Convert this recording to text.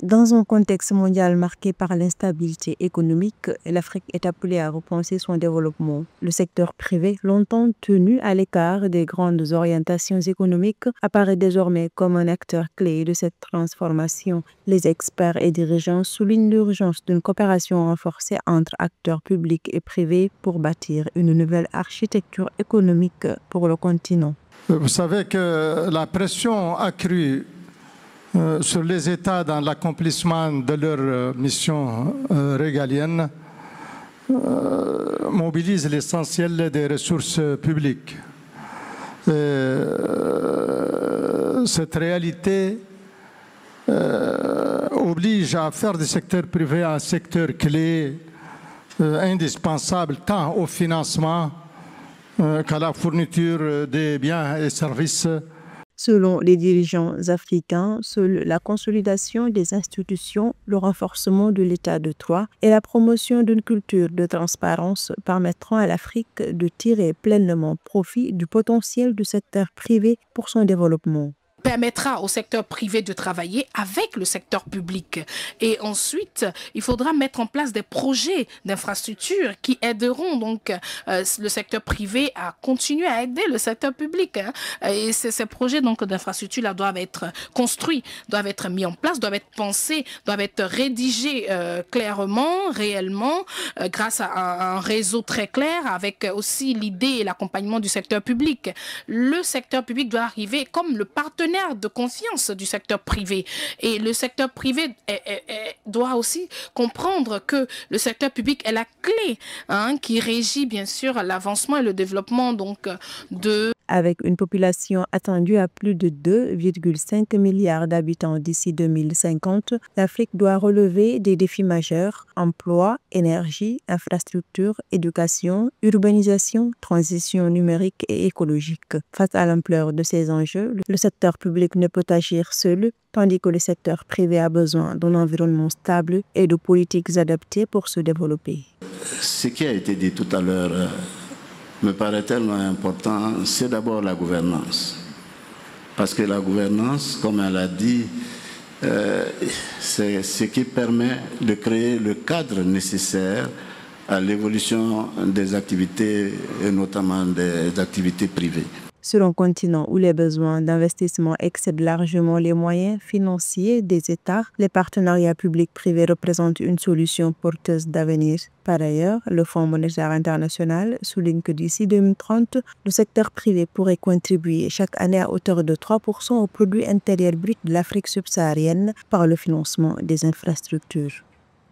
Dans un contexte mondial marqué par l'instabilité économique, l'Afrique est appelée à repenser son développement. Le secteur privé, longtemps tenu à l'écart des grandes orientations économiques, apparaît désormais comme un acteur clé de cette transformation. Les experts et dirigeants soulignent l'urgence d'une coopération renforcée entre acteurs publics et privés pour bâtir une nouvelle architecture économique pour le continent. Vous savez que la pression accrue sur les États dans l'accomplissement de leur mission régalienne mobilise l'essentiel des ressources publiques. Cette réalité oblige à faire du secteur privé un secteur clé, indispensable tant au financement qu'à la fourniture des biens et services. Selon les dirigeants africains, seule la consolidation des institutions, le renforcement de l'état de droit et la promotion d'une culture de transparence permettront à l'Afrique de tirer pleinement profit du potentiel du secteur privé pour son développement. Permettra au secteur privé de travailler avec le secteur public. Et ensuite, il faudra mettre en place des projets d'infrastructures qui aideront donc le secteur privé à continuer à aider le secteur public. Et ces projets d'infrastructures doivent être construits, doivent être mis en place, doivent être pensés, doivent être rédigés clairement, réellement, grâce à un réseau très clair, avec aussi l'idée et l'accompagnement du secteur public. Le secteur public doit arriver comme le partenaire de confiance du secteur privé. Et le secteur privé doit aussi comprendre que le secteur public est la clé qui régit bien sûr l'avancement et le développement Avec une population attendue à plus de 2,5 milliards d'habitants d'ici 2050, l'Afrique doit relever des défis majeurs: emploi, énergie, infrastructure, éducation, urbanisation, transition numérique et écologique. Face à l'ampleur de ces enjeux, le secteur public ne peut agir seul, tandis que le secteur privé a besoin d'un environnement stable et de politiques adaptées pour se développer. Ce qui a été dit tout à l'heure me paraît tellement important, c'est d'abord la gouvernance. Parce que la gouvernance, comme elle a dit, c'est ce qui permet de créer le cadre nécessaire à l'évolution des activités, et notamment des activités privées. Sur un continent où les besoins d'investissement excèdent largement les moyens financiers des États, les partenariats publics-privés représentent une solution porteuse d'avenir. Par ailleurs, le Fonds monétaire international souligne que d'ici 2030, le secteur privé pourrait contribuer chaque année à hauteur de 3% au produit intérieur brut de l'Afrique subsaharienne par le financement des infrastructures.